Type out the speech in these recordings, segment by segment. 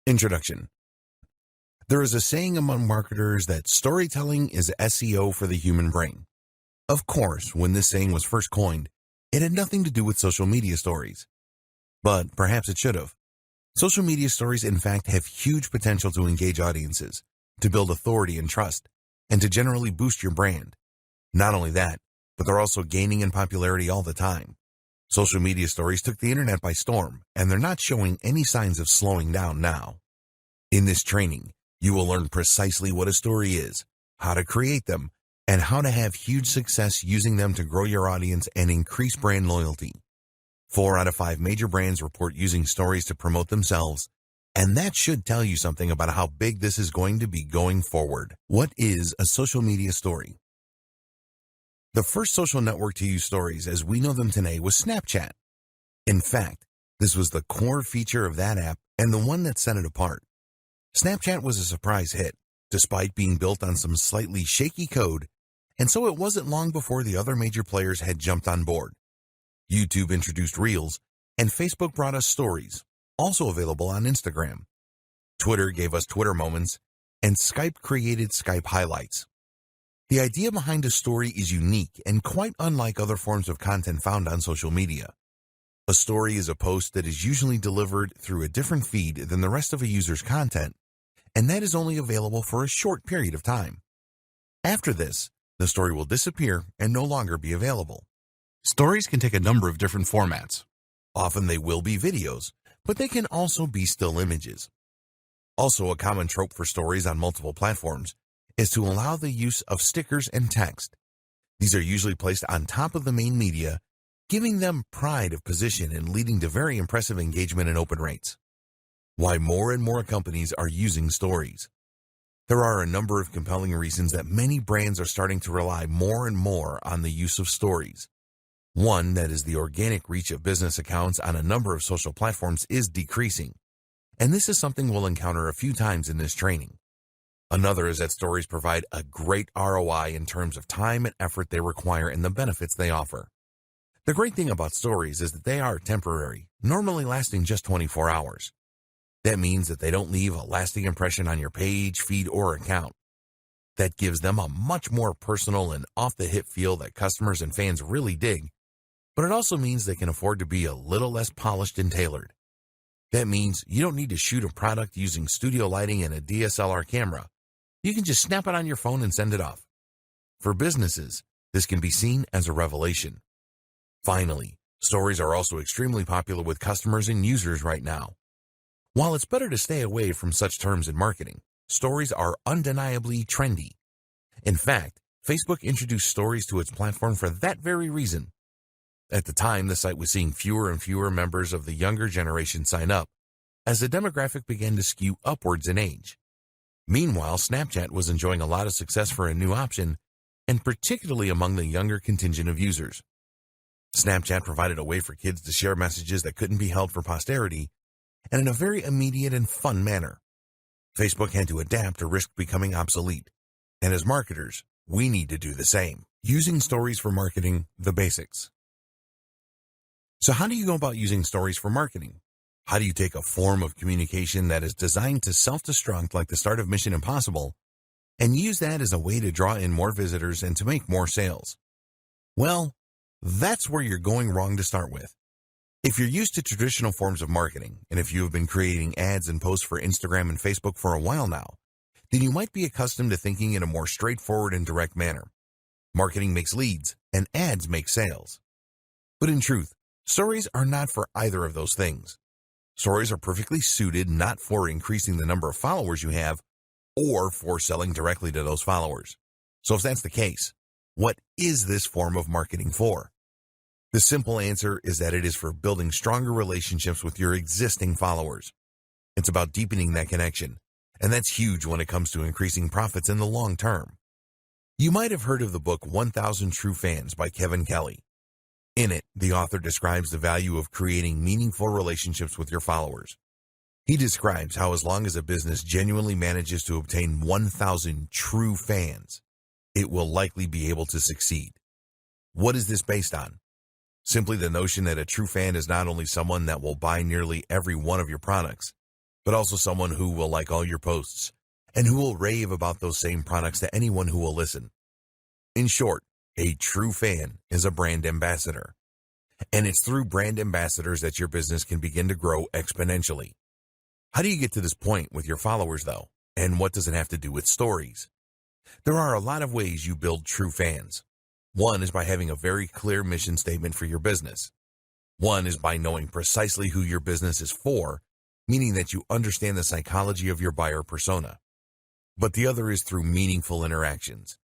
Introduction. There is a saying among marketers that storytelling is SEO for the human brain. Of course, when this saying was first coined, it had nothing to do with social media stories. But perhaps it should have. Social media stories, in fact, have huge potential to engage audiences, to build authority and trust, and to generally boost your brand. Not only that, but they're also gaining in popularity all the time. Social media stories took the internet by storm, and they're not showing any signs of slowing down now. In this training, you will learn precisely what a story is, how to create them, and how to have huge success using them to grow your audience and increase brand loyalty. 4 out of 5 major brands report using stories to promote themselves, and that should tell you something about how big this is going to be going forward. What is a social media story? The first social network to use stories as we know them today was Snapchat. In fact, this was the core feature of that app and the one that set it apart. Snapchat was a surprise hit, despite being built on some slightly shaky code, and so it wasn't long before the other major players had jumped on board. YouTube introduced Reels, and Facebook brought us Stories, also available on Instagram. Twitter gave us Twitter Moments, and Skype created Skype Highlights. The idea behind a story is unique and quite unlike other forms of content found on social media. A story is a post that is usually delivered through a different feed than the rest of a user's content, and that is only available for a short period of time. After this, the story will disappear and no longer be available. Stories can take a number of different formats. Often they will be videos, but they can also be still images. Also, a common trope for stories on multiple platforms is to allow the use of stickers and text. These are usually placed on top of the main media, giving them pride of position and leading to very impressive engagement and open rates. Why more and more companies are using stories. There are a number of compelling reasons that many brands are starting to rely more and more on the use of stories. One, that is the organic reach of business accounts on a number of social platforms is decreasing, and this is something we'll encounter a few times in this training. Another is that stories provide a great ROI in terms of time and effort they require and the benefits they offer. The great thing about stories is that they are temporary, normally lasting just 24 hours. That means that they don't leave a lasting impression on your page, feed, or account. That gives them a much more personal and off-the-hip feel that customers and fans really dig, but it also means they can afford to be a little less polished and tailored. That means you don't need to shoot a product using studio lighting and a DSLR camera. You can just snap it on your phone and send it off. For businesses, this can be seen as a revelation. Finally, stories are also extremely popular with customers and users right now. While it's better to stay away from such terms in marketing, stories are undeniably trendy. In fact, Facebook introduced stories to its platform for that very reason. At the time, the site was seeing fewer and fewer members of the younger generation sign up, as the demographic began to skew upwards in age. Meanwhile, Snapchat was enjoying a lot of success for a new option, and particularly among the younger contingent of users. Snapchat provided a way for kids to share messages that couldn't be held for posterity, and in a very immediate and fun manner. Facebook had to adapt or risk becoming obsolete, and as marketers, we need to do the same. Using stories for marketing, the basics. So how do you go about using stories for marketing? How do you take a form of communication that is designed to self-destruct like the start of Mission Impossible and use that as a way to draw in more visitors and to make more sales? Well, that's where you're going wrong to start with. If you're used to traditional forms of marketing, and if you have been creating ads and posts for Instagram and Facebook for a while now, then you might be accustomed to thinking in a more straightforward and direct manner. Marketing makes leads, and ads make sales. But in truth, stories are not for either of those things. Stories are perfectly suited not for increasing the number of followers you have or for selling directly to those followers. So if that's the case, what is this form of marketing for? The simple answer is that it is for building stronger relationships with your existing followers. It's about deepening that connection, and that's huge when it comes to increasing profits in the long term. You might have heard of the book 1,000 True Fans by Kevin Kelly. In it, the author describes the value of creating meaningful relationships with your followers. He describes how as long as a business genuinely manages to obtain 1,000 true fans, it will likely be able to succeed. What is this based on? Simply the notion that a true fan is not only someone that will buy nearly every one of your products, but also someone who will like all your posts and who will rave about those same products to anyone who will listen. In short, a true fan is a brand ambassador. And it's through brand ambassadors that your business can begin to grow exponentially. How do you get to this point with your followers, though? And what does it have to do with stories? There are a lot of ways you build true fans. One is by having a very clear mission statement for your business. One is by knowing precisely who your business is for, meaning that you understand the psychology of your buyer persona. But the other is through meaningful interactions.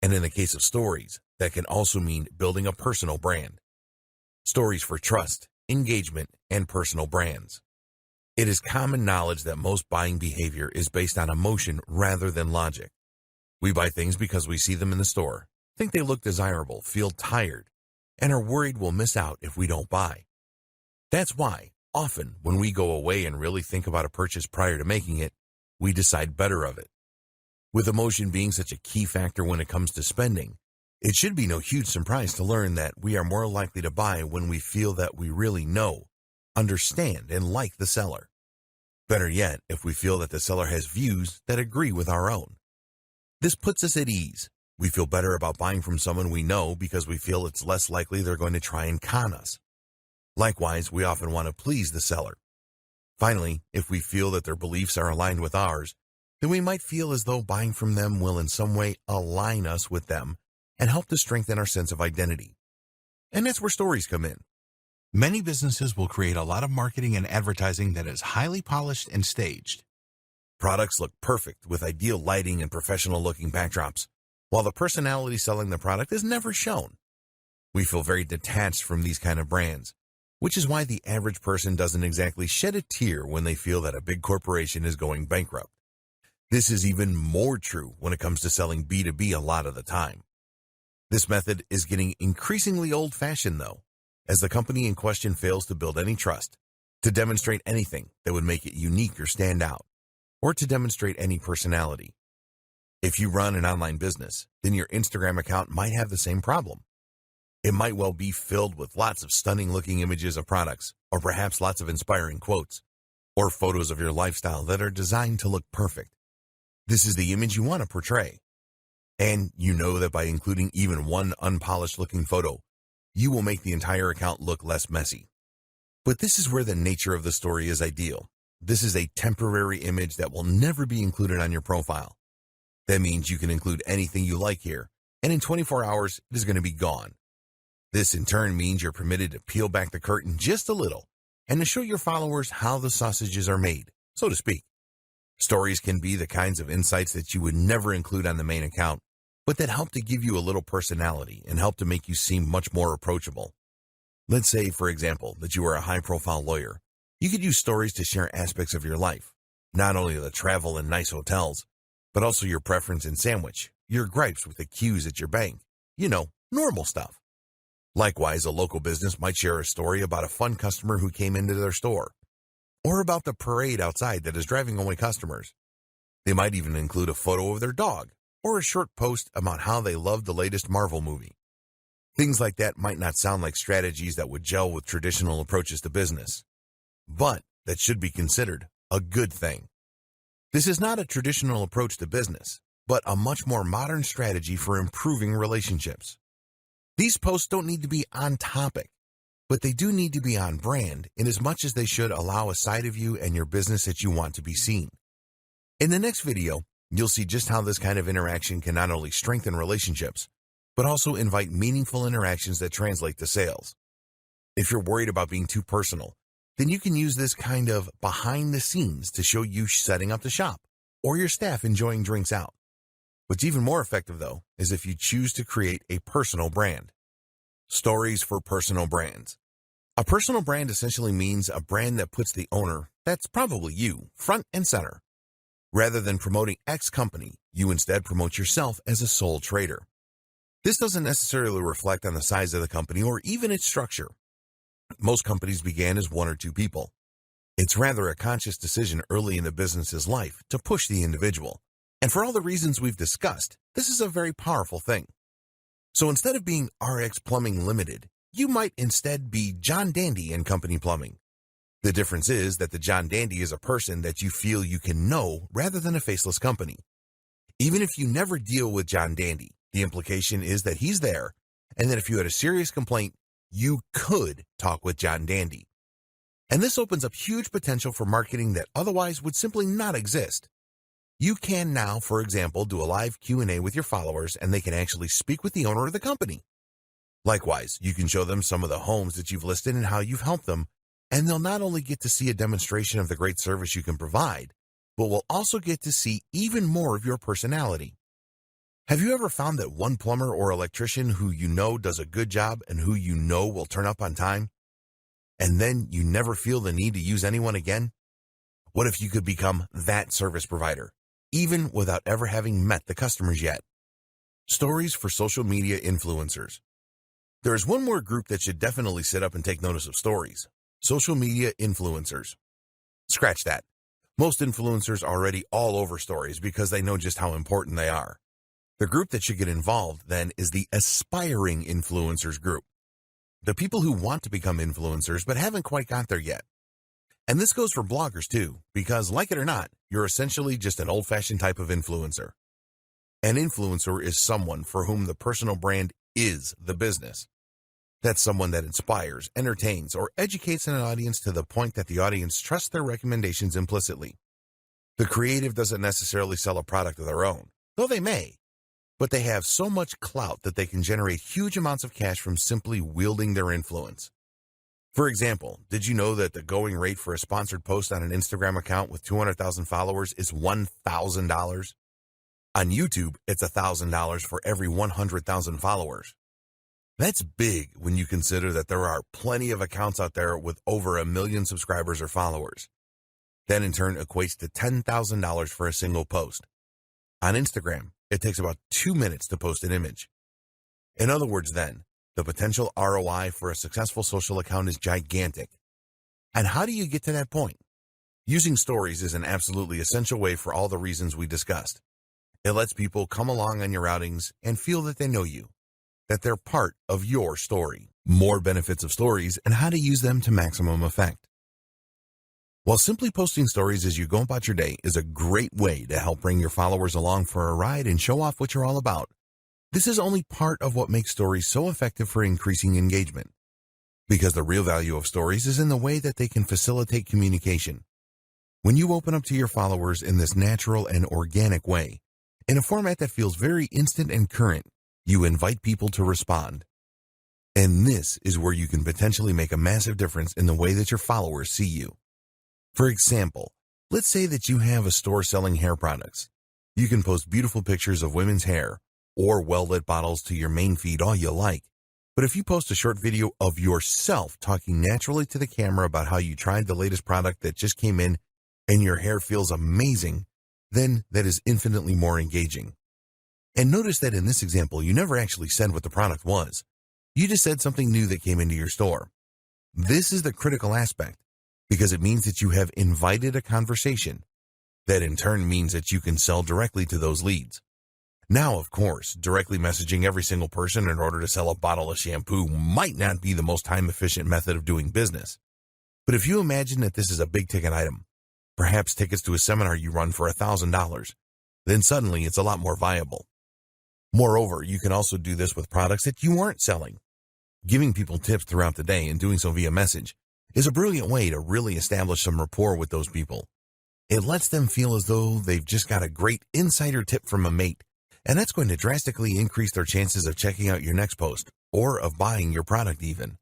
And in the case of stories, that can also mean building a personal brand. Stories for trust, engagement, and personal brands. It is common knowledge that most buying behavior is based on emotion rather than logic. We buy things because we see them in the store, think they look desirable, feel tired, and are worried we'll miss out if we don't buy. That's why, often, when we go away and really think about a purchase prior to making it, we decide better of it. With emotion being such a key factor when it comes to spending, it should be no huge surprise to learn that we are more likely to buy when we feel that we really know, understand, and like the seller. Better yet, if we feel that the seller has views that agree with our own. This puts us at ease. We feel better about buying from someone we know because we feel it's less likely they're going to try and con us. Likewise, we often want to please the seller. Finally, if we feel that their beliefs are aligned with ours, then we might feel as though buying from them will in some way align us with them and help to strengthen our sense of identity. And that's where stories come in. Many businesses will create a lot of marketing and advertising that is highly polished and staged. Products look perfect with ideal lighting and professional-looking backdrops, while the personality selling the product is never shown. We feel very detached from these kind of brands, which is why the average person doesn't exactly shed a tear when they feel that a big corporation is going bankrupt. This is even more true when it comes to selling B2B a lot of the time. This method is getting increasingly old-fashioned, though, as the company in question fails to build any trust, to demonstrate anything that would make it unique or stand out, or to demonstrate any personality. If you run an online business, then your Instagram account might have the same problem. It might well be filled with lots of stunning-looking images of products, or perhaps lots of inspiring quotes, or photos of your lifestyle that are designed to look perfect. This is the image you want to portray. And you know that by including even one unpolished-looking photo, you will make the entire account look less messy. But this is where the nature of the story is ideal. This is a temporary image that will never be included on your profile. That means you can include anything you like here, and in 24 hours, it is going to be gone. This in turn means you're permitted to peel back the curtain just a little and to show your followers how the sausages are made, so to speak. Stories can be the kinds of insights that you would never include on the main account, but that help to give you a little personality and help to make you seem much more approachable. Let's say, for example, that you are a high-profile lawyer. You could use stories to share aspects of your life, not only the travel and nice hotels, but also your preference in sandwich, your gripes with the queues at your bank, normal stuff. Likewise, a local business might share a story about a fun customer who came into their store, or about the parade outside that is driving away customers. They might even include a photo of their dog, or a short post about how they loved the latest Marvel movie. Things like that might not sound like strategies that would gel with traditional approaches to business, but that should be considered a good thing. This is not a traditional approach to business, but a much more modern strategy for improving relationships. These posts don't need to be on topic, but they do need to be on brand in as much as they should allow a side of you and your business that you want to be seen. In the next video, you'll see just how this kind of interaction can not only strengthen relationships, but also invite meaningful interactions that translate to sales. If you're worried about being too personal, then you can use this kind of behind the scenes to show you setting up the shop, or your staff enjoying drinks out. What's even more effective, though, is if you choose to create a personal brand. Stories for personal brands. A personal brand essentially means a brand that puts the owner, that's probably you, front and center. Rather than promoting X company, you instead promote yourself as a sole trader. This doesn't necessarily reflect on the size of the company or even its structure. Most companies began as one or two people. It's rather a conscious decision early in the business's life to push the individual. And for all the reasons we've discussed, this is a very powerful thing. So instead of being RX Plumbing Limited, you might instead be John Dandy and Company Plumbing. The difference is that the John Dandy is a person that you feel you can know rather than a faceless company. Even if you never deal with John Dandy, the implication is that he's there, and that if you had a serious complaint, you could talk with John Dandy. And this opens up huge potential for marketing that otherwise would simply not exist. You can now, for example, do a live Q&A with your followers, and they can actually speak with the owner of the company. Likewise, you can show them some of the homes that you've listed and how you've helped them, and they'll not only get to see a demonstration of the great service you can provide, but will also get to see even more of your personality. Have you ever found that one plumber or electrician who you know does a good job and who you know will turn up on time, and then you never feel the need to use anyone again? What if you could become that service provider, even without ever having met the customers yet? Stories for social media influencers. There is one more group that should definitely sit up and take notice of stories: social media influencers. Scratch that. Most influencers are already all over stories because they know just how important they are. The group that should get involved, then, is the aspiring influencers group. The people who want to become influencers but haven't quite got there yet. And this goes for bloggers too, because like it or not, you're essentially just an old-fashioned type of influencer. An influencer is someone for whom the personal brand is the business. That's someone that inspires, entertains, or educates an audience to the point that the audience trusts their recommendations implicitly. The creative doesn't necessarily sell a product of their own, though they may, but they have so much clout that they can generate huge amounts of cash from simply wielding their influence. For example, did you know that the going rate for a sponsored post on an Instagram account with 200,000 followers is $1,000? On YouTube, it's $1,000 for every 100,000 followers. That's big when you consider that there are plenty of accounts out there with over 1 million subscribers or followers. That in turn equates to $10,000 for a single post. On Instagram, it takes about 2 minutes to post an image. In other words, then, the potential ROI for a successful social account is gigantic. And how do you get to that point? Using stories is an absolutely essential way for all the reasons we discussed. It lets people come along on your outings and feel that they know you, that they're part of your story. More benefits of stories and how to use them to maximum effect. While simply posting stories as you go about your day is a great way to help bring your followers along for a ride and show off what you're all about, this is only part of what makes stories so effective for increasing engagement. Because the real value of stories is in the way that they can facilitate communication. When you open up to your followers in this natural and organic way, in a format that feels very instant and current, you invite people to respond. And this is where you can potentially make a massive difference in the way that your followers see you. For example, let's say that you have a store selling hair products. You can post beautiful pictures of women's hair or well-lit bottles to your main feed all you like. But if you post a short video of yourself talking naturally to the camera about how you tried the latest product that just came in and your hair feels amazing, then that is infinitely more engaging. And notice that in this example, you never actually said what the product was. You just said something new that came into your store. This is the critical aspect, because it means that you have invited a conversation. That in turn means that you can sell directly to those leads. Now, of course, directly messaging every single person in order to sell a bottle of shampoo might not be the most time-efficient method of doing business. But if you imagine that this is a big-ticket item, perhaps tickets to a seminar you run for $1,000, then suddenly it's a lot more viable. Moreover, you can also do this with products that you aren't selling. Giving people tips throughout the day and doing so via message is a brilliant way to really establish some rapport with those people. It lets them feel as though they've just got a great insider tip from a mate, and that's going to drastically increase their chances of checking out your next post or of buying your product even.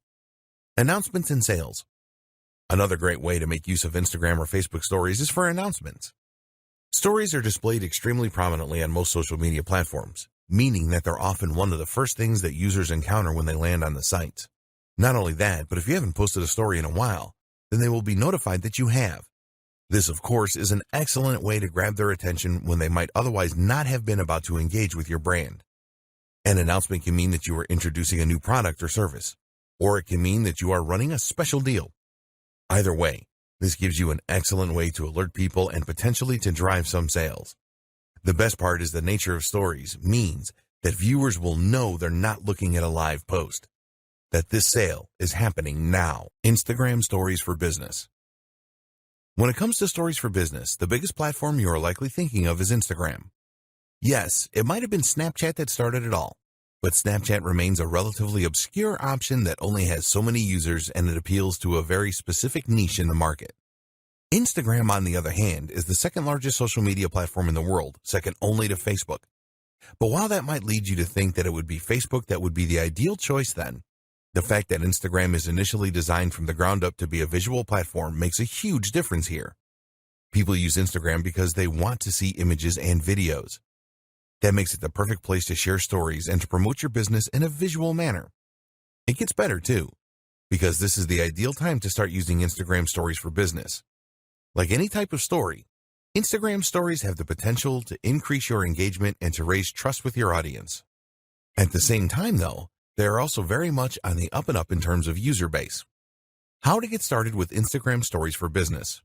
Announcements and sales. Another great way to make use of Instagram or Facebook stories is for announcements. Stories are displayed extremely prominently on most social media platforms, meaning that they're often one of the first things that users encounter when they land on the site. Not only that, but if you haven't posted a story in a while, then they will be notified that you have. This, of course, is an excellent way to grab their attention when they might otherwise not have been about to engage with your brand. An announcement can mean that you are introducing a new product or service, or it can mean that you are running a special deal. Either way, this gives you an excellent way to alert people and potentially to drive some sales. The best part is the nature of stories means that viewers will know they're not looking at a live post, that this sale is happening now. Instagram stories for business. When it comes to stories for business, the biggest platform you are likely thinking of is Instagram. Yes, it might have been Snapchat that started it all, but Snapchat remains a relatively obscure option that only has so many users and it appeals to a very specific niche in the market. Instagram, on the other hand, is the second largest social media platform in the world, second only to Facebook. But while that might lead you to think that it would be Facebook that would be the ideal choice then, the fact that Instagram is initially designed from the ground up to be a visual platform makes a huge difference here. People use Instagram because they want to see images and videos. That makes it the perfect place to share stories and to promote your business in a visual manner. It gets better too, because this is the ideal time to start using Instagram stories for business. Like any type of story, Instagram stories have the potential to increase your engagement and to raise trust with your audience. At the same time though, they are also very much on the up and up in terms of user base. How to get started with Instagram stories for business.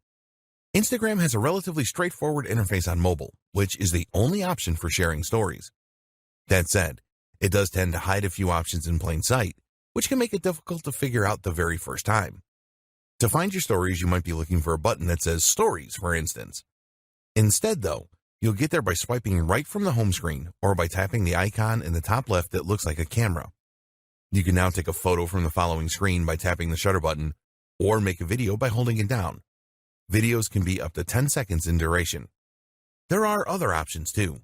Instagram has a relatively straightforward interface on mobile, which is the only option for sharing stories. That said, it does tend to hide a few options in plain sight, which can make it difficult to figure out the very first time. To find your stories, you might be looking for a button that says Stories, for instance. Instead, though, you'll get there by swiping right from the home screen or by tapping the icon in the top left that looks like a camera. You can now take a photo from the following screen by tapping the shutter button, or make a video by holding it down. Videos can be up to 10 seconds in duration. There are other options too.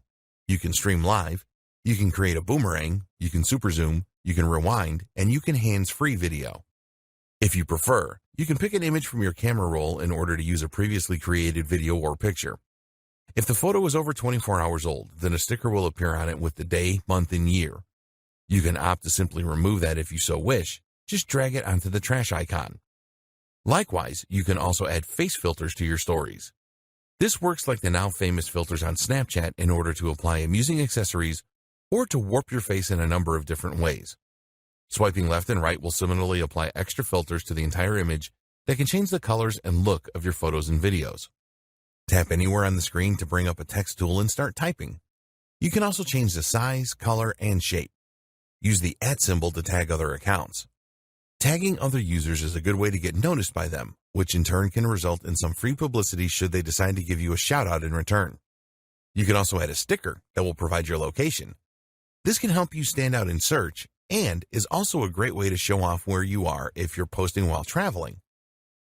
You can stream live, you can create a boomerang, you can super zoom, you can rewind, and you can hands-free video. If you prefer, you can pick an image from your camera roll in order to use a previously created video or picture. If the photo is over 24 hours old, then a sticker will appear on it with the day, month, and year. You can opt to simply remove that if you so wish. Just drag it onto the trash icon. Likewise, you can also add face filters to your stories. This works like the now famous filters on Snapchat in order to apply amusing accessories or to warp your face in a number of different ways. Swiping left and right will similarly apply extra filters to the entire image that can change the colors and look of your photos and videos. Tap anywhere on the screen to bring up a text tool and start typing. You can also change the size, color, and shape. Use the @ symbol to tag other accounts. Tagging other users is a good way to get noticed by them, which in turn can result in some free publicity should they decide to give you a shout out in return. You can also add a sticker that will provide your location. This can help you stand out in search and is also a great way to show off where you are if you're posting while traveling.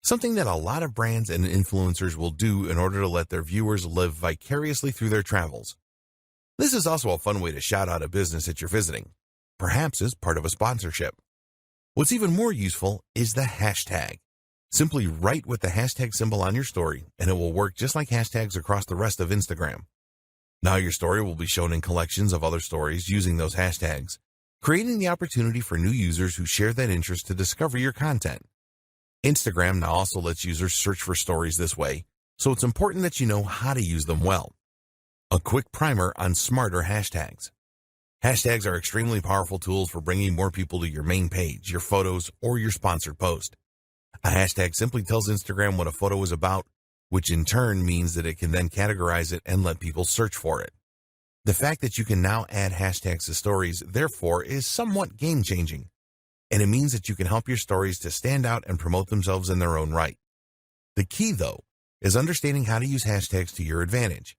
Something that a lot of brands and influencers will do in order to let their viewers live vicariously through their travels. This is also a fun way to shout out a business that you're visiting, perhaps as part of a sponsorship. What's even more useful is the hashtag. Simply write with the hashtag symbol on your story, and it will work just like hashtags across the rest of Instagram. Now your story will be shown in collections of other stories using those hashtags, creating the opportunity for new users who share that interest to discover your content. Instagram now also lets users search for stories this way, so it's important that you know how to use them well. A quick primer on smarter hashtags. Hashtags are extremely powerful tools for bringing more people to your main page, your photos, or your sponsored post. A hashtag simply tells Instagram what a photo is about, which in turn means that it can then categorize it and let people search for it. The fact that you can now add hashtags to stories, therefore, is somewhat game-changing, and it means that you can help your stories to stand out and promote themselves in their own right. The key, though, is understanding how to use hashtags to your advantage.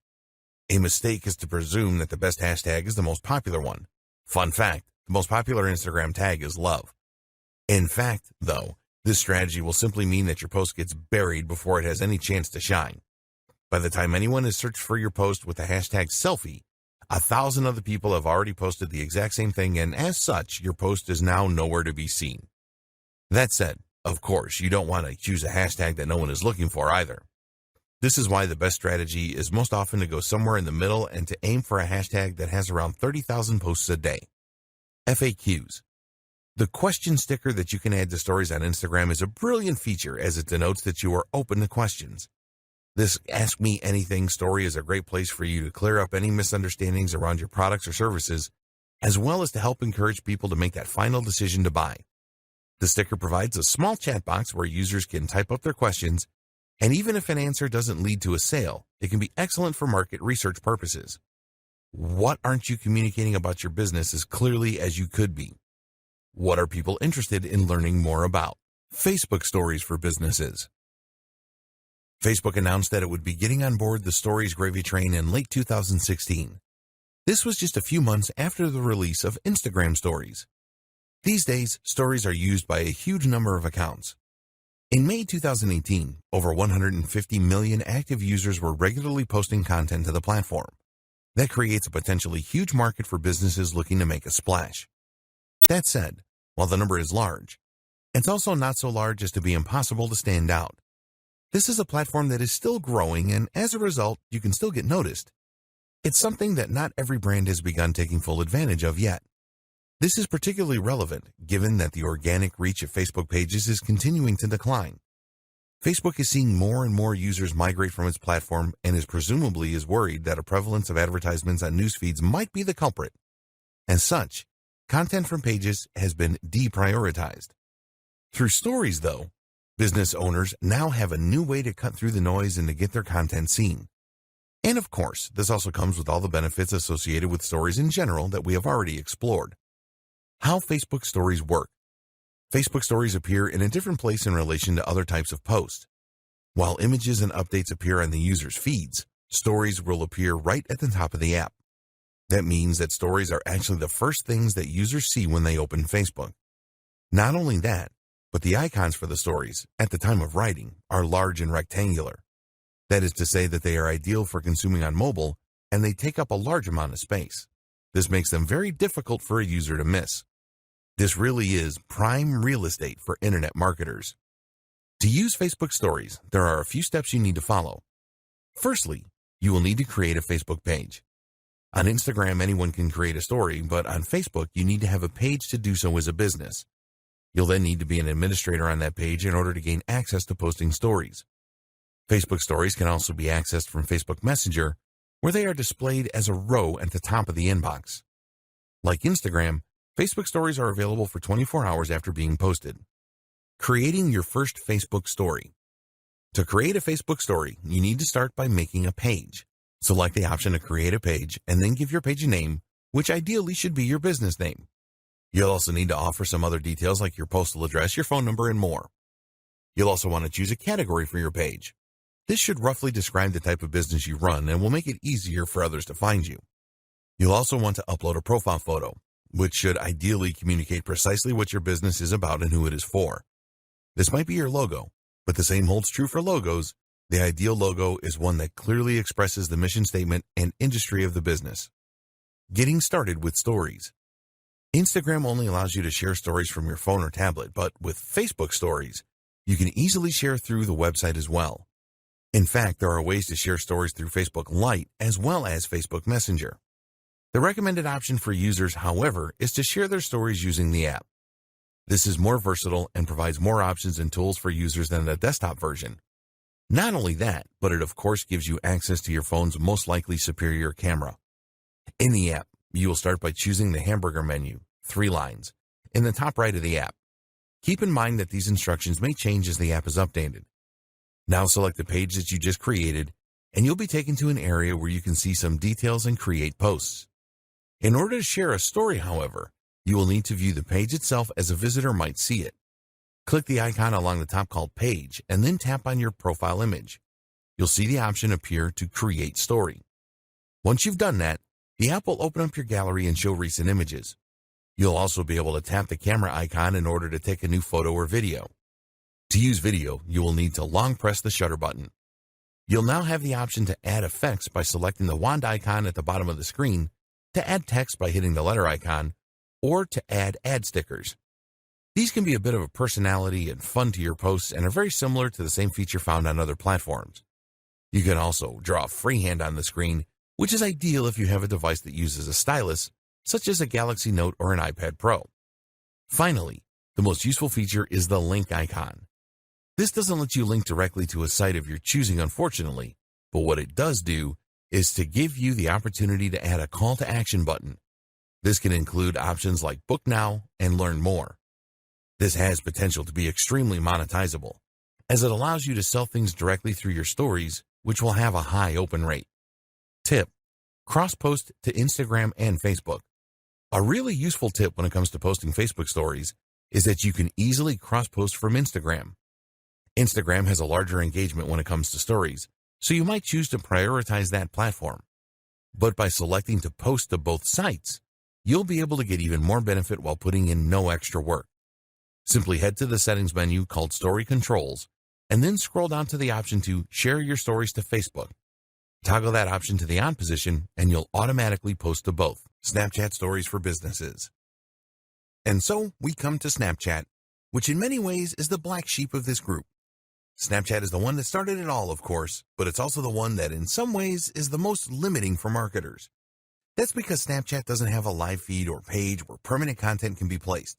A mistake is to presume that the best hashtag is the most popular one. Fun fact, the most popular Instagram tag is love. In fact, though, this strategy will simply mean that your post gets buried before it has any chance to shine. By the time anyone has searched for your post with the hashtag selfie, 1,000 other people have already posted the exact same thing, and as such, your post is now nowhere to be seen. That said, of course, you don't want to choose a hashtag that no one is looking for either. This is why the best strategy is most often to go somewhere in the middle and to aim for a hashtag that has around 30,000 posts a day. FAQs. The question sticker that you can add to stories on Instagram is a brilliant feature as it denotes that you are open to questions. This Ask Me Anything story is a great place for you to clear up any misunderstandings around your products or services, as well as to help encourage people to make that final decision to buy. The sticker provides a small chat box where users can type up their questions, and even if an answer doesn't lead to a sale, it can be excellent for market research purposes. What aren't you communicating about your business as clearly as you could be? What are people interested in learning more about? Facebook stories for businesses. Facebook announced that it would be getting on board the Stories gravy train in late 2016. This was just a few months after the release of Instagram Stories. These days, Stories are used by a huge number of accounts. In May 2018, over 150 million active users were regularly posting content to the platform. That creates a potentially huge market for businesses looking to make a splash. That said, while the number is large, it's also not so large as to be impossible to stand out. This is a platform that is still growing, and as a result, you can still get noticed. It's something that not every brand has begun taking full advantage of yet. This is particularly relevant given that the organic reach of Facebook pages is continuing to decline. Facebook is seeing more and more users migrate from its platform and presumably is worried that a prevalence of advertisements on news feeds might be the culprit. As such, content from pages has been deprioritized. Through Stories, though, business owners now have a new way to cut through the noise and to get their content seen. And of course, this also comes with all the benefits associated with Stories in general that we have already explored. How Facebook Stories work. Facebook Stories appear in a different place in relation to other types of posts. While images and updates appear on the user's feeds, Stories will appear right at the top of the app. That means that Stories are actually the first things that users see when they open Facebook. Not only that, but the icons for the Stories, at the time of writing, are large and rectangular. That is to say that they are ideal for consuming on mobile, and they take up a large amount of space. This makes them very difficult for a user to miss. This really is prime real estate for internet marketers. To use Facebook Stories, there are a few steps you need to follow. Firstly, you will need to create a Facebook page. On Instagram, anyone can create a story, but on Facebook, you need to have a page to do so as a business. You'll then need to be an administrator on that page in order to gain access to posting stories. Facebook Stories can also be accessed from Facebook Messenger, where they are displayed as a row at the top of the inbox. Like Instagram, Facebook Stories are available for 24 hours after being posted. Creating your first Facebook story. To create a Facebook story, you need to start by making a page. Select the option to create a page and then give your page a name, which ideally should be your business name. You'll also need to offer some other details like your postal address, your phone number, and more. You'll also want to choose a category for your page. This should roughly describe the type of business you run and will make it easier for others to find you. You'll also want to upload a profile photo, which should ideally communicate precisely what your business is about and who it is for. This might be your logo, but the same holds true for logos. The ideal logo is one that clearly expresses the mission statement and industry of the business. Getting started with Stories. Instagram only allows you to share stories from your phone or tablet, but with Facebook Stories, you can easily share through the website as well. In fact, there are ways to share stories through Facebook Lite as well as Facebook Messenger. The recommended option for users, however, is to share their stories using the app. This is more versatile and provides more options and tools for users than the desktop version. Not only that, but it of course gives you access to your phone's most likely superior camera. In the app, you will start by choosing the hamburger menu, 3 lines, in the top right of the app. Keep in mind that these instructions may change as the app is updated. Now select the page that you just created, and you'll be taken to an area where you can see some details and create posts. In order to share a story, however, you will need to view the page itself as a visitor might see it. Click the icon along the top called Page, and then tap on your profile image. You'll see the option appear to Create Story. Once you've done that, the app will open up your gallery and show recent images. You'll also be able to tap the camera icon in order to take a new photo or video. To use video, you will need to long press the shutter button. You'll now have the option to add effects by selecting the wand icon at the bottom of the screen, to add text by hitting the letter icon, or to add ad stickers. These can be a bit of a personality and fun to your posts and are very similar to the same feature found on other platforms. You can also draw freehand on the screen, which is ideal if you have a device that uses a stylus, such as a Galaxy Note or an iPad Pro. Finally, the most useful feature is the link icon. This doesn't let you link directly to a site of your choosing, unfortunately, but what it does do is to give you the opportunity to add a call to action button. This can include options like Book Now and Learn More. This has potential to be extremely monetizable, as it allows you to sell things directly through your stories, which will have a high open rate. Tip: cross-post to Instagram and Facebook. A really useful tip when it comes to posting Facebook stories is that you can easily cross-post from Instagram. Instagram has a larger engagement when it comes to stories, so you might choose to prioritize that platform. But by selecting to post to both sites, you'll be able to get even more benefit while putting in no extra work. Simply head to the settings menu called Story Controls, and then scroll down to the option to Share Your Stories to Facebook. Toggle that option to the On position, and you'll automatically post to both. Snapchat Stories for Businesses. And so we come to Snapchat, which in many ways is the black sheep of this group. Snapchat is the one that started it all, of course, but it's also the one that in some ways is the most limiting for marketers. That's because Snapchat doesn't have a live feed or page where permanent content can be placed.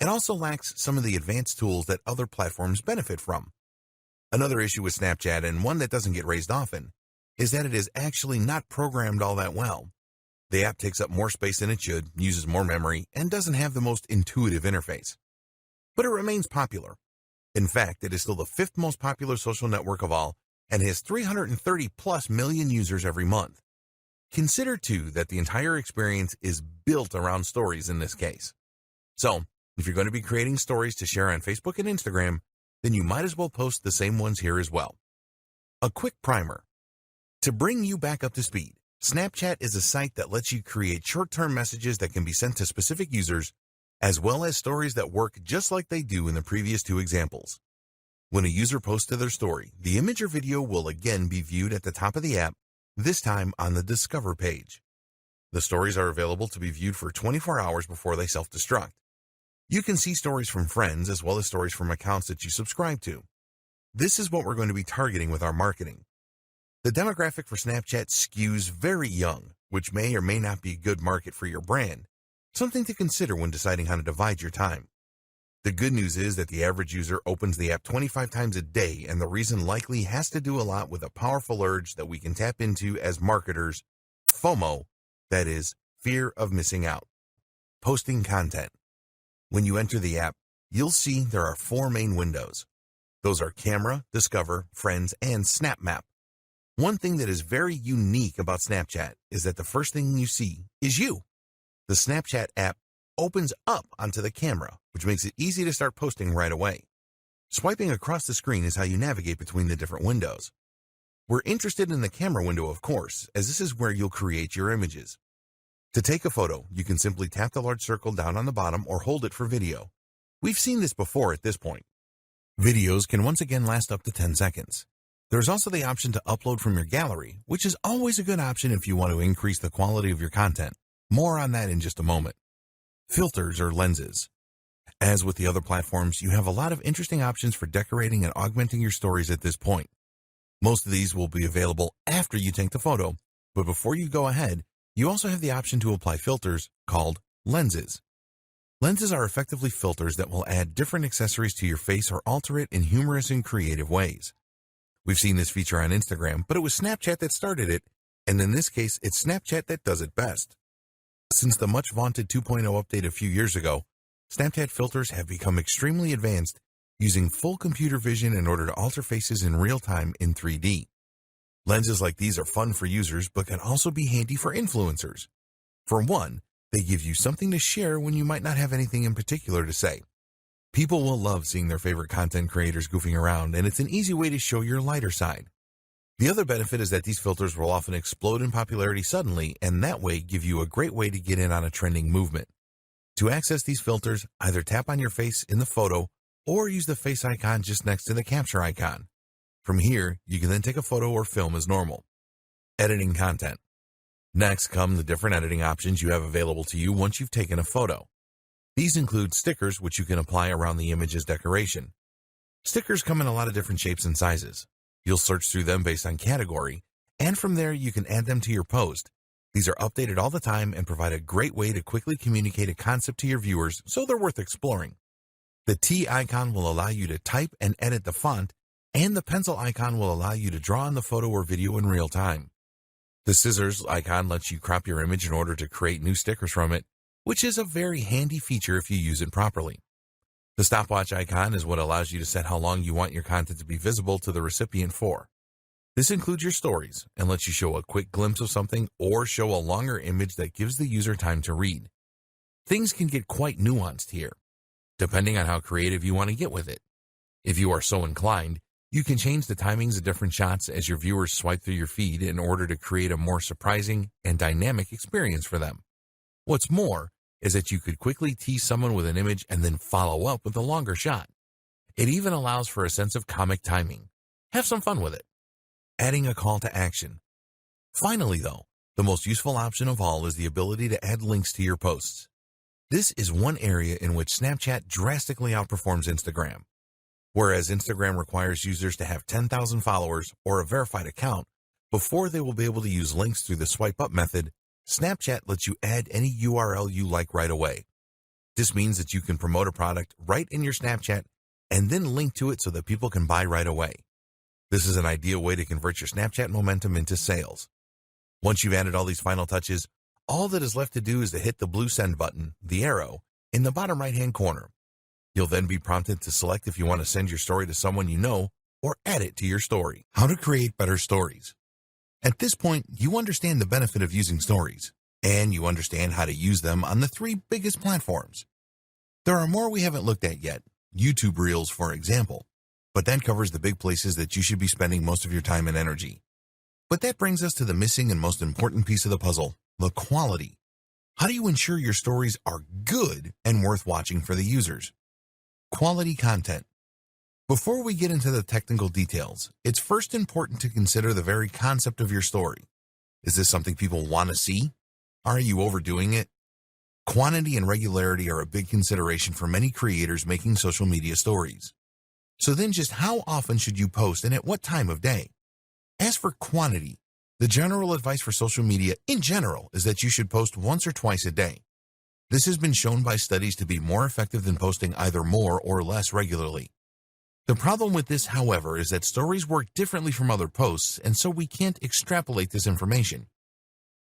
It also lacks some of the advanced tools that other platforms benefit from. Another issue with Snapchat, and one that doesn't get raised often, is that it is actually not programmed all that well. The app takes up more space than it should, uses more memory, and doesn't have the most intuitive interface. But it remains popular. In fact, it is still the 5th most popular social network of all and has 330 plus million users every month. Consider, too, that the entire experience is built around stories in this case. So, if you're going to be creating stories to share on Facebook and Instagram, then you might as well post the same ones here as well. A quick primer. To bring you back up to speed, Snapchat is a site that lets you create short-term messages that can be sent to specific users, as well as stories that work just like they do in the previous 2 examples. When a user posts to their story, the image or video will again be viewed at the top of the app, this time on the Discover page. The stories are available to be viewed for 24 hours before they self-destruct. You can see stories from friends as well as stories from accounts that you subscribe to. This is what we're going to be targeting with our marketing. The demographic for Snapchat skews very young, which may or may not be a good market for your brand. Something to consider when deciding how to divide your time. The good news is that the average user opens the app 25 times a day, and the reason likely has to do a lot with a powerful urge that we can tap into as marketers, FOMO, that is, fear of missing out. Posting content. When you enter the app, you'll see there are 4 main windows. Those are Camera, Discover, Friends, and Snap Map. One thing that is very unique about Snapchat is that the first thing you see is you. The Snapchat app opens up onto the camera, which makes it easy to start posting right away. Swiping across the screen is how you navigate between the different windows. We're interested in the camera window, of course, as this is where you'll create your images. To take a photo, you can simply tap the large circle down on the bottom or hold it for video. We've seen this before at this point. Videos can once again last up to 10 seconds. There's also the option to upload from your gallery, which is always a good option if you want to increase the quality of your content. More on that in just a moment. Filters or lenses. As with the other platforms, you have a lot of interesting options for decorating and augmenting your stories at this point. Most of these will be available after you take the photo, but before you go ahead, you also have the option to apply filters called lenses. Lenses are effectively filters that will add different accessories to your face or alter it in humorous and creative ways. We've seen this feature on Instagram, but it was Snapchat that started it, and in this case, it's Snapchat that does it best. Since the much-vaunted 2.0 update a few years ago, Snapchat filters have become extremely advanced, using full computer vision in order to alter faces in real time in 3D. Lenses like these are fun for users, but can also be handy for influencers. For one, they give you something to share when you might not have anything in particular to say. People will love seeing their favorite content creators goofing around, and it's an easy way to show your lighter side. The other benefit is that these filters will often explode in popularity suddenly, and that way give you a great way to get in on a trending movement. To access these filters, either tap on your face in the photo or use the face icon just next to the capture icon. From here, you can then take a photo or film as normal. Editing content. Next come the different editing options you have available to you once you've taken a photo. These include stickers, which you can apply around the image's decoration. Stickers come in a lot of different shapes and sizes. You'll search through them based on category, and from there you can add them to your post. These are updated all the time and provide a great way to quickly communicate a concept to your viewers, so they're worth exploring. The T icon will allow you to type and edit the font, and the pencil icon will allow you to draw on the photo or video in real time. The scissors icon lets you crop your image in order to create new stickers from it, which is a very handy feature if you use it properly. The stopwatch icon is what allows you to set how long you want your content to be visible to the recipient for. This includes your stories and lets you show a quick glimpse of something or show a longer image that gives the user time to read. Things can get quite nuanced here, depending on how creative you want to get with it. If you are so inclined, you can change the timings of different shots as your viewers swipe through your feed in order to create a more surprising and dynamic experience for them. What's more is that you could quickly tease someone with an image and then follow up with a longer shot. It even allows for a sense of comic timing. Have some fun with it. Adding a call to action. Finally, though, the most useful option of all is the ability to add links to your posts. This is one area in which Snapchat drastically outperforms Instagram. Whereas Instagram requires users to have 10,000 followers or a verified account before they will be able to use links through the swipe up method, Snapchat lets you add any URL you like right away. This means that you can promote a product right in your Snapchat and then link to it so that people can buy right away. This is an ideal way to convert your Snapchat momentum into sales. Once you've added all these final touches, all that is left to do is to hit the blue send button, the arrow, in the bottom right-hand corner. You'll then be prompted to select if you want to send your story to someone you know or add it to your story. How to create better stories. At this point, you understand the benefit of using stories, and you understand how to use them on the 3 biggest platforms. There are more we haven't looked at yet, YouTube Reels, for example, but that covers the big places that you should be spending most of your time and energy. But that brings us to the missing and most important piece of the puzzle, the quality. How do you ensure your stories are good and worth watching for the users? Quality content. Before we get into the technical details, it's first important to consider the very concept of your story. Is this something people want to see? Are you overdoing it? Quantity and regularity are a big consideration for many creators making social media stories. So then just how often should you post and at what time of day? As for quantity, the general advice for social media in general is that you should post once or twice a day. This has been shown by studies to be more effective than posting either more or less regularly. The problem with this, however, is that stories work differently from other posts, and so we can't extrapolate this information.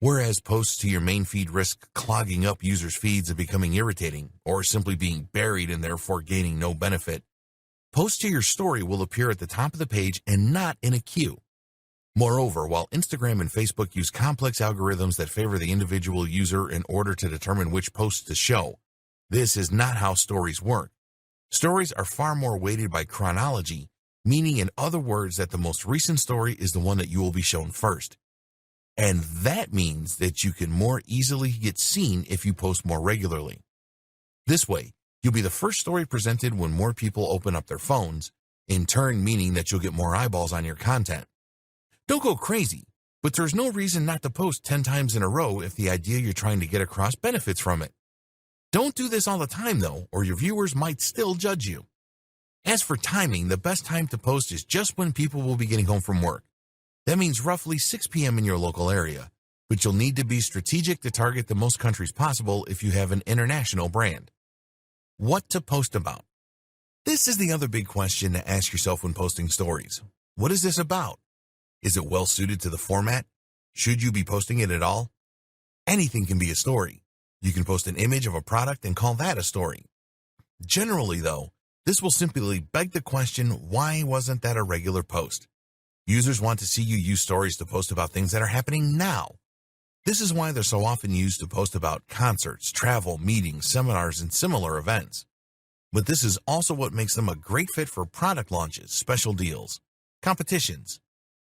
Whereas posts to your main feed risk clogging up users' feeds and becoming irritating, or simply being buried and therefore gaining no benefit, posts to your story will appear at the top of the page and not in a queue. Moreover, while Instagram and Facebook use complex algorithms that favor the individual user in order to determine which posts to show, this is not how stories work. Stories are far more weighted by chronology, meaning in other words that the most recent story is the one that you will be shown first. And that means that you can more easily get seen if you post more regularly. This way, you'll be the first story presented when more people open up their phones, in turn meaning that you'll get more eyeballs on your content. Don't go crazy, but there's no reason not to post 10 times in a row if the idea you're trying to get across benefits from it. Don't do this all the time, though, or your viewers might still judge you. As for timing, the best time to post is just when people will be getting home from work. That means roughly 6 p.m. in your local area, but you'll need to be strategic to target the most countries possible if you have an international brand. What to post about? This is the other big question to ask yourself when posting stories. What is this about? Is it well suited to the format? Should you be posting it at all? Anything can be a story. You can post an image of a product and call that a story. Generally, though, this will simply beg the question, why wasn't that a regular post? Users want to see you use stories to post about things that are happening now. This is why they're so often used to post about concerts, travel, meetings, seminars, and similar events. But this is also what makes them a great fit for product launches, special deals, competitions,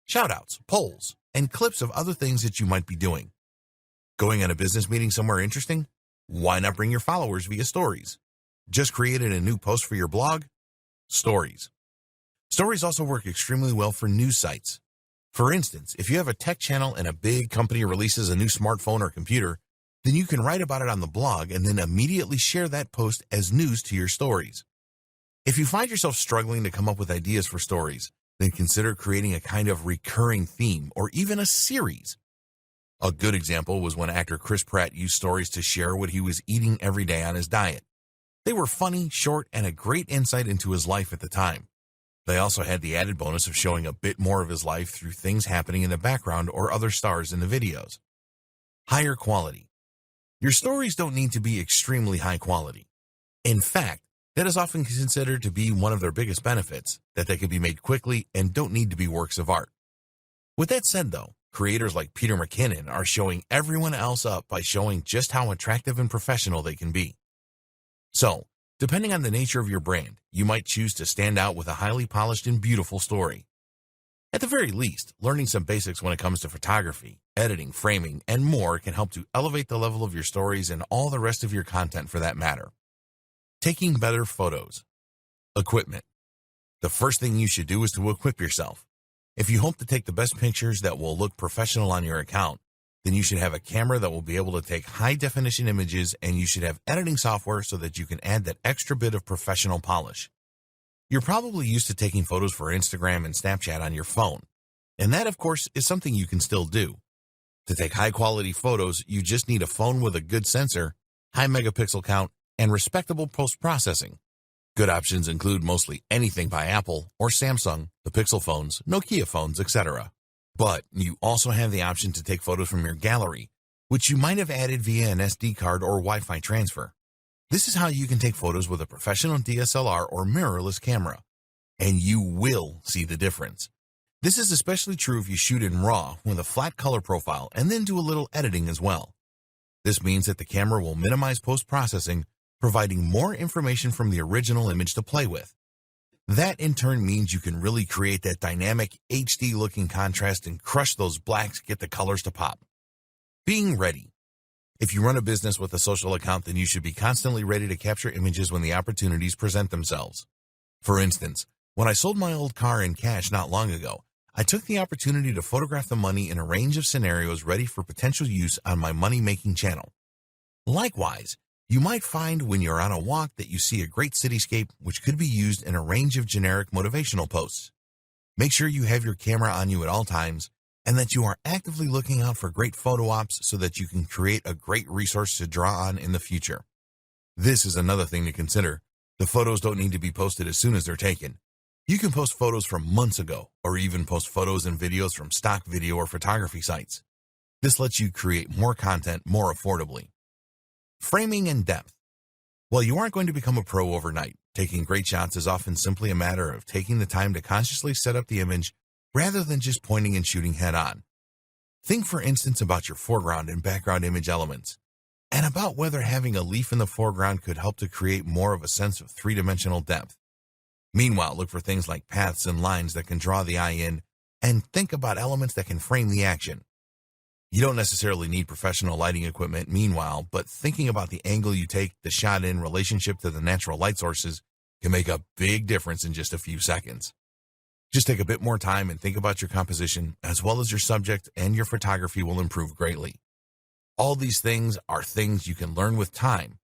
shoutouts, polls, and clips of other things that you might be doing. Going on a business meeting somewhere interesting? Why not bring your followers via stories? Just created a new post for your blog? Stories. Stories also work extremely well for news sites. For instance, if you have a tech channel and a big company releases a new smartphone or computer, then you can write about it on the blog and then immediately share that post as news to your stories. If you find yourself struggling to come up with ideas for stories, then consider creating a kind of recurring theme or even a series. A good example was when actor Chris Pratt used stories to share what he was eating every day on his diet. They were funny, short, and a great insight into his life at the time. They also had the added bonus of showing a bit more of his life through things happening in the background or other stars in the videos. Higher quality. Your stories don't need to be extremely high quality. In fact, that is often considered to be one of their biggest benefits, that they can be made quickly and don't need to be works of art. With that said, though, creators like Peter McKinnon are showing everyone else up by showing just how attractive and professional they can be. So, Depending on the nature of your brand, you might choose to stand out with a highly polished and beautiful story. At the very least, learning some basics when it comes to photography, editing, framing, and more can help to elevate the level of your stories and all the rest of your content for that matter. Taking better photos. Equipment. The first thing you should do is to equip yourself. If you hope to take the best pictures that will look professional on your account, then you should have a camera that will be able to take high-definition images, and you should have editing software so that you can add that extra bit of professional polish. You're probably used to taking photos for Instagram and Snapchat on your phone, and that, of course, is something you can still do. To take high-quality photos, you just need a phone with a good sensor, high megapixel count, and respectable post-processing. Good options include mostly anything by Apple or Samsung, the Pixel phones, Nokia phones, etc. But you also have the option to take photos from your gallery, which you might have added via an SD card or Wi-Fi transfer. This is how you can take photos with a professional DSLR or mirrorless camera, and you will see the difference. This is especially true if you shoot in RAW with a flat color profile and then do a little editing as well. This means that the camera will minimize post-processing, providing more information from the original image to play with. That in turn means you can really create that dynamic HD looking contrast and crush those blacks, get the colors to pop. Being ready. If you run a business with a social account, then you should be constantly ready to capture images when the opportunities present themselves. For instance, when I sold my old car in cash not long ago, I took the opportunity to photograph the money in a range of scenarios ready for potential use on my money-making channel. Likewise, you might find when you're on a walk that you see a great cityscape which could be used in a range of generic motivational posts. Make sure you have your camera on you at all times and that you are actively looking out for great photo ops so that you can create a great resource to draw on in the future. This is another thing to consider. The photos don't need to be posted as soon as they're taken. You can post photos from months ago or even post photos and videos from stock video or photography sites. This lets you create more content more affordably. Framing and depth. While you aren't going to become a pro overnight, taking great shots is often simply a matter of taking the time to consciously set up the image rather than just pointing and shooting head-on. Think, for instance, about your foreground and background image elements, and about whether having a leaf in the foreground could help to create more of a sense of three-dimensional depth. Meanwhile, look for things like paths and lines that can draw the eye in, and think about elements that can frame the action. You don't necessarily need professional lighting equipment meanwhile, but thinking about the angle you take the shot in relationship to the natural light sources can make a big difference in just a few seconds. Just take a bit more time and think about your composition, as well as your subject, and your photography will improve greatly. All these things are things you can learn with time,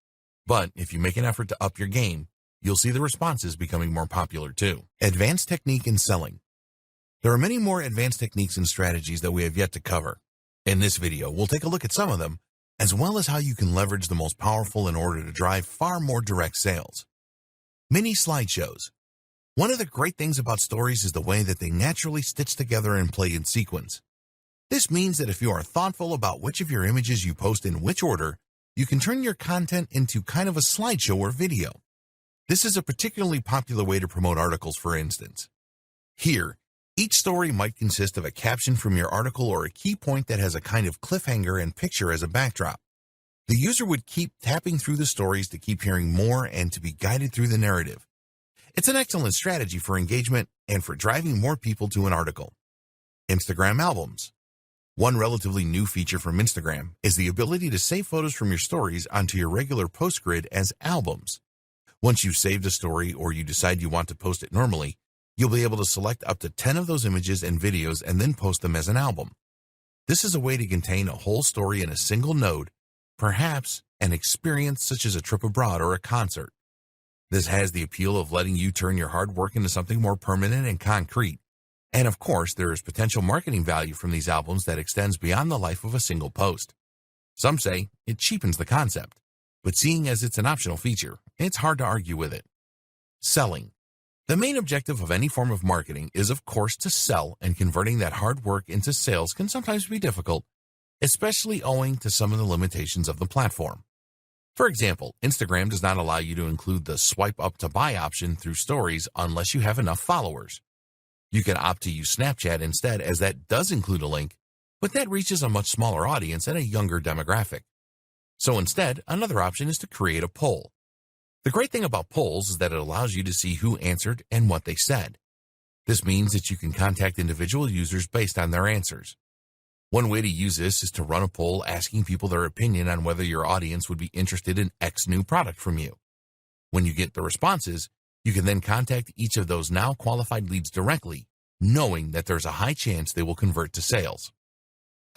but if you make an effort to up your game, you'll see the responses becoming more popular too. Advanced technique in selling. There are many more advanced techniques and strategies that we have yet to cover. In this video, we'll take a look at some of them, as well as how you can leverage the most powerful in order to drive far more direct sales. Mini slideshows. One of the great things about stories is the way that they naturally stitch together and play in sequence. This means that if you are thoughtful about which of your images you post in which order, you can turn your content into kind of a slideshow or video. This is a particularly popular way to promote articles, for instance. Here, each story might consist of a caption from your article or a key point that has a kind of cliffhanger and picture as a backdrop. The user would keep tapping through the stories to keep hearing more and to be guided through the narrative. It's an excellent strategy for engagement and for driving more people to an article. Instagram albums. One relatively new feature from Instagram is the ability to save photos from your stories onto your regular post grid as albums. Once you've saved a story or you decide you want to post it normally, you'll be able to select up to 10 of those images and videos and then post them as an album. This is a way to contain a whole story in a single node, perhaps an experience such as a trip abroad or a concert. This has the appeal of letting you turn your hard work into something more permanent and concrete. And of course, there is potential marketing value from these albums that extends beyond the life of a single post. Some say it cheapens the concept, but seeing as it's an optional feature, it's hard to argue with it. Selling. The main objective of any form of marketing is, of course, to sell, and converting that hard work into sales can sometimes be difficult, especially owing to some of the limitations of the platform. For example, Instagram does not allow you to include the swipe up to buy option through stories unless you have enough followers. You can opt to use Snapchat instead, as that does include a link, but that reaches a much smaller audience and a younger demographic. So instead, another option is to create a poll. The great thing about polls is that it allows you to see who answered and what they said. This means that you can contact individual users based on their answers. One way to use this is to run a poll asking people their opinion on whether your audience would be interested in X new product from you. When you get the responses, you can then contact each of those now qualified leads directly, knowing that there's a high chance they will convert to sales.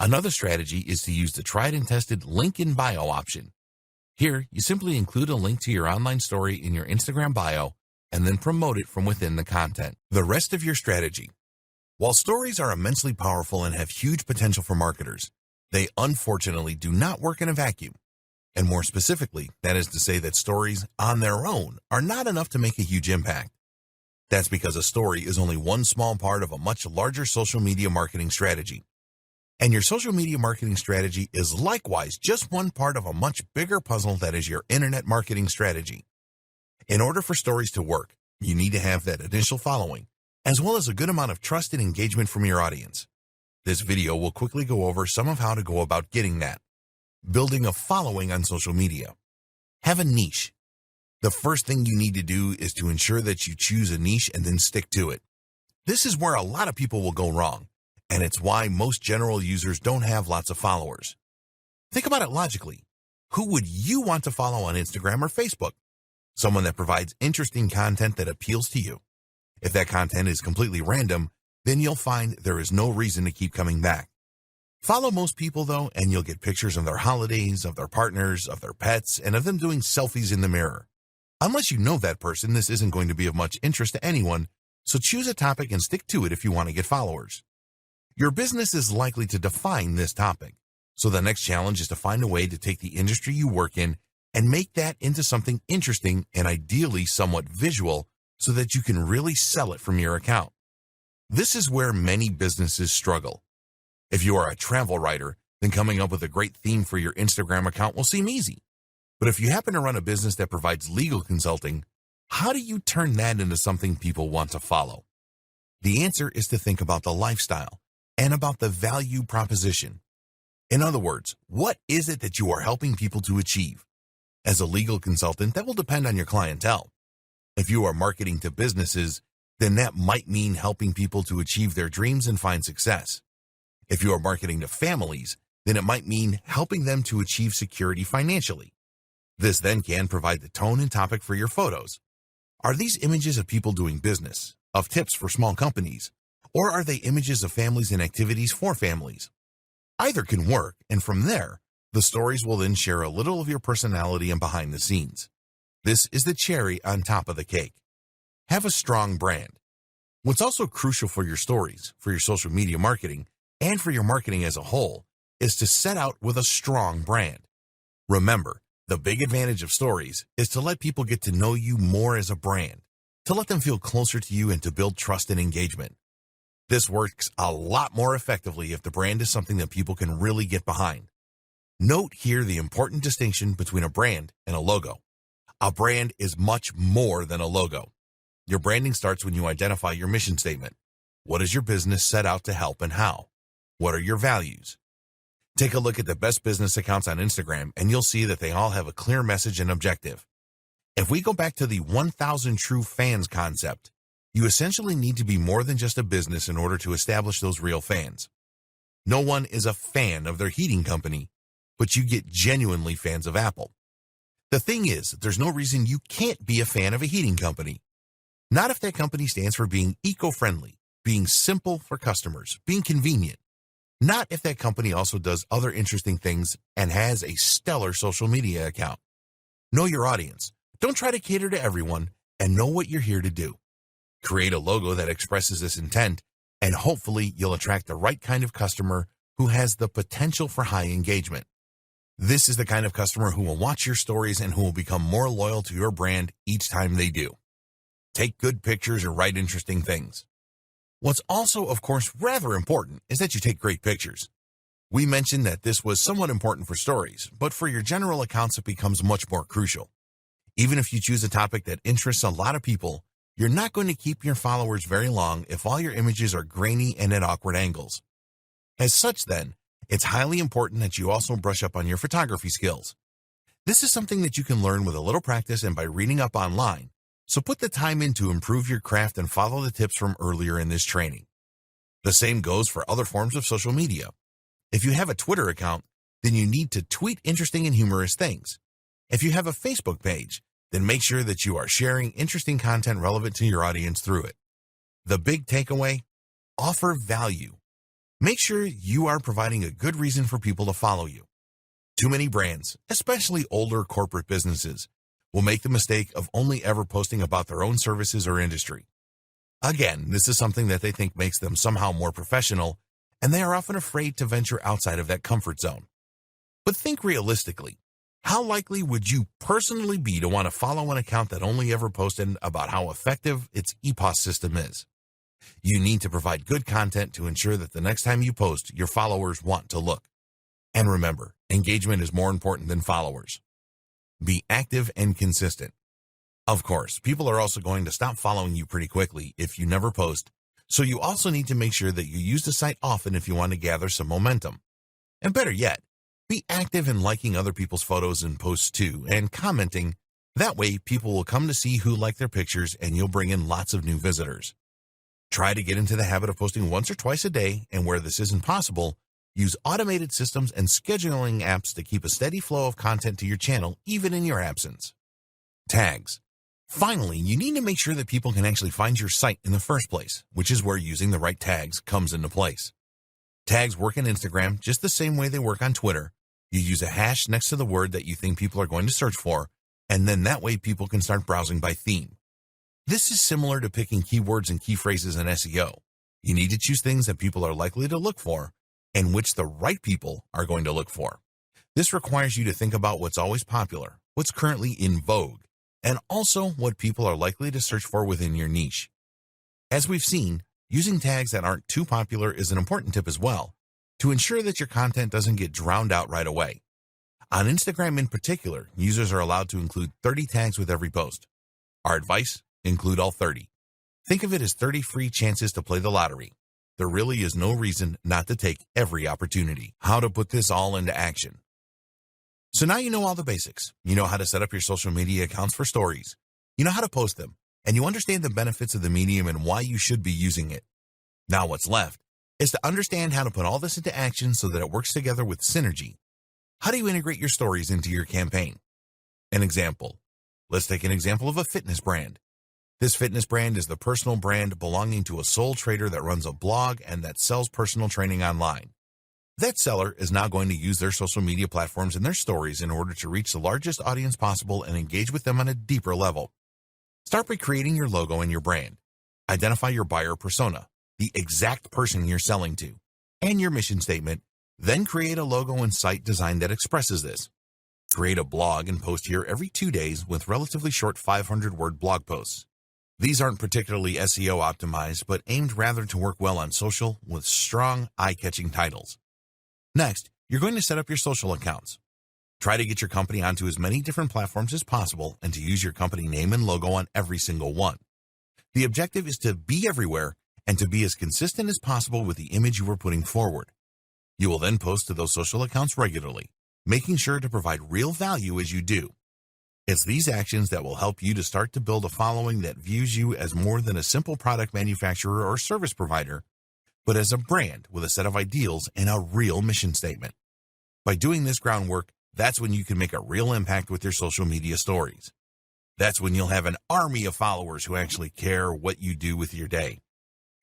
Another strategy is to use the tried and tested link in bio option. Here, you simply include a link to your online story in your Instagram bio and then promote it from within the content. The rest of your strategy. While stories are immensely powerful and have huge potential for marketers, they unfortunately do not work in a vacuum. And more specifically, that is to say that stories on their own are not enough to make a huge impact. That's because a story is only one small part of a much larger social media marketing strategy. And your social media marketing strategy is likewise just one part of a much bigger puzzle that is your internet marketing strategy. In order for stories to work, you need to have that initial following, as well as a good amount of trust and engagement from your audience. This video will quickly go over some of how to go about getting that. Building a following on social media. Have a niche. The first thing you need to do is to ensure that you choose a niche and then stick to it. This is where a lot of people will go wrong, and it's why most general users don't have lots of followers. Think about it logically. Who would you want to follow on Instagram or Facebook? Someone that provides interesting content that appeals to you. If that content is completely random, then you'll find there is no reason to keep coming back. Follow most people, though, and you'll get pictures of their holidays, of their partners, of their pets, and of them doing selfies in the mirror. Unless you know that person, this isn't going to be of much interest to anyone, so choose a topic and stick to it if you want to get followers. Your business is likely to define this topic, so the next challenge is to find a way to take the industry you work in and make that into something interesting and ideally somewhat visual so that you can really sell it from your account. This is where many businesses struggle. If you are a travel writer, then coming up with a great theme for your Instagram account will seem easy. But if you happen to run a business that provides legal consulting, how do you turn that into something people want to follow? The answer is to think about the lifestyle and about the value proposition. In other words, what is it that you are helping people to achieve? As a legal consultant, that will depend on your clientele. If you are marketing to businesses, then that might mean helping people to achieve their dreams and find success. If you are marketing to families, then it might mean helping them to achieve security financially. This then can provide the tone and topic for your photos. Are these images of people doing business, of tips for small companies, or are they images of families and activities for families? Either can work, and from there, the stories will then share a little of your personality and behind the scenes. This is the cherry on top of the cake. Have a strong brand. What's also crucial for your stories, for your social media marketing, and for your marketing as a whole, is to set out with a strong brand. Remember, the big advantage of stories is to let people get to know you more as a brand, to let them feel closer to you and to build trust and engagement. This works a lot more effectively if the brand is something that people can really get behind. Note here the important distinction between a brand and a logo. A brand is much more than a logo. Your branding starts when you identify your mission statement. What is your business set out to help and how? What are your values? Take a look at the best business accounts on Instagram and you'll see that they all have a clear message and objective. If we go back to the 1,000 true fans concept, you essentially need to be more than just a business in order to establish those real fans. No one is a fan of their heating company, but you get genuinely fans of Apple. The thing is, there's no reason you can't be a fan of a heating company. Not if that company stands for being eco-friendly, being simple for customers, being convenient. Not if that company also does other interesting things and has a stellar social media account. Know your audience. Don't try to cater to everyone, and know what you're here to do. Create a logo that expresses this intent, and hopefully you'll attract the right kind of customer who has the potential for high engagement. This is the kind of customer who will watch your stories and who will become more loyal to your brand each time they do. Take good pictures and write interesting things. What's also, of course, rather important is that you take great pictures. We mentioned that this was somewhat important for stories, but for your general accounts it becomes much more crucial. Even if you choose a topic that interests a lot of people, you're not going to keep your followers very long if all your images are grainy and at awkward angles. As such then, it's highly important that you also brush up on your photography skills. This is something that you can learn with a little practice and by reading up online, so put the time in to improve your craft and follow the tips from earlier in this training. The same goes for other forms of social media. If you have a Twitter account, then you need to tweet interesting and humorous things. If you have a Facebook page, then make sure that you are sharing interesting content relevant to your audience through it. The big takeaway: offer value. Make sure you are providing a good reason for people to follow you. Too many brands, especially older corporate businesses, will make the mistake of only ever posting about their own services or industry. Again, this is something that they think makes them somehow more professional, and they are often afraid to venture outside of that comfort zone. But think realistically. How likely would you personally be to want to follow an account that only ever posted about how effective its EPOS system is? You need to provide good content to ensure that the next time you post, your followers want to look. And remember, engagement is more important than followers. Be active and consistent. Of course, people are also going to stop following you pretty quickly if you never post, so you also need to make sure that you use the site often if you want to gather some momentum. And better yet, be active in liking other people's photos and posts too, and commenting. That way, people will come to see who like their pictures and you'll bring in lots of new visitors. Try to get into the habit of posting once or twice a day, and where this isn't possible, use automated systems and scheduling apps to keep a steady flow of content to your channel, even in your absence. Tags. Finally, you need to make sure that people can actually find your site in the first place, which is where using the right tags comes into place. Tags work in Instagram just the same way they work on Twitter. You use a hash next to the word that you think people are going to search for, and then that way people can start browsing by theme. This is similar to picking keywords and key phrases in SEO. You need to choose things that people are likely to look for, and which the right people are going to look for. This requires you to think about what's always popular, what's currently in vogue, and also what people are likely to search for within your niche. As we've seen, using tags that aren't too popular is an important tip as well, to ensure that your content doesn't get drowned out right away. On Instagram in particular, users are allowed to include 30 tags with every post. Our advice: include all 30. Think of it as 30 free chances to play the lottery. There really is no reason not to take every opportunity. How to put this all into action. So now you know all the basics. You know how to set up your social media accounts for stories. You know how to post them, and you understand the benefits of the medium and why you should be using it. Now what's left is to understand how to put all this into action so that it works together with synergy. How do you integrate your stories into your campaign? An example. Let's take an example of a fitness brand. This fitness brand is the personal brand belonging to a sole trader that runs a blog and that sells personal training online. That seller is now going to use their social media platforms and their stories in order to reach the largest audience possible and engage with them on a deeper level. Start by creating your logo and your brand. Identify your buyer persona, the exact person you're selling to, and your mission statement. Then create a logo and site design that expresses this. Create a blog and post here every 2 days with relatively short 500-word blog posts. These aren't particularly SEO optimized, but aimed rather to work well on social with strong, eye-catching titles. Next, you're going to set up your social accounts. Try to get your company onto as many different platforms as possible and to use your company name and logo on every single one. The objective is to be everywhere and to be as consistent as possible with the image you are putting forward. You will then post to those social accounts regularly, making sure to provide real value as you do. It's these actions that will help you to start to build a following that views you as more than a simple product manufacturer or service provider, but as a brand with a set of ideals and a real mission statement. By doing this groundwork, that's when you can make a real impact with your social media stories. That's when you'll have an army of followers who actually care what you do with your day,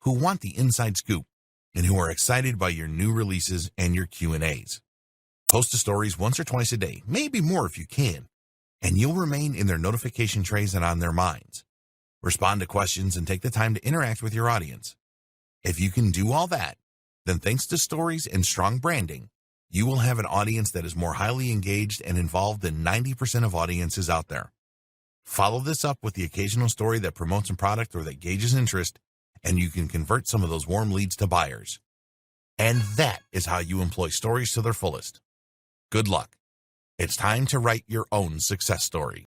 who want the inside scoop, and who are excited by your new releases and your Q&As. Post to stories once or twice a day, maybe more if you can, and you'll remain in their notification trays and on their minds. Respond to questions and take the time to interact with your audience. If you can do all that, then thanks to stories and strong branding, you will have an audience that is more highly engaged and involved than 90% of audiences out there. Follow this up with the occasional story that promotes a product or that gauges interest, and you can convert some of those warm leads to buyers. And that is how you employ stories to their fullest. Good luck. It's time to write your own success story.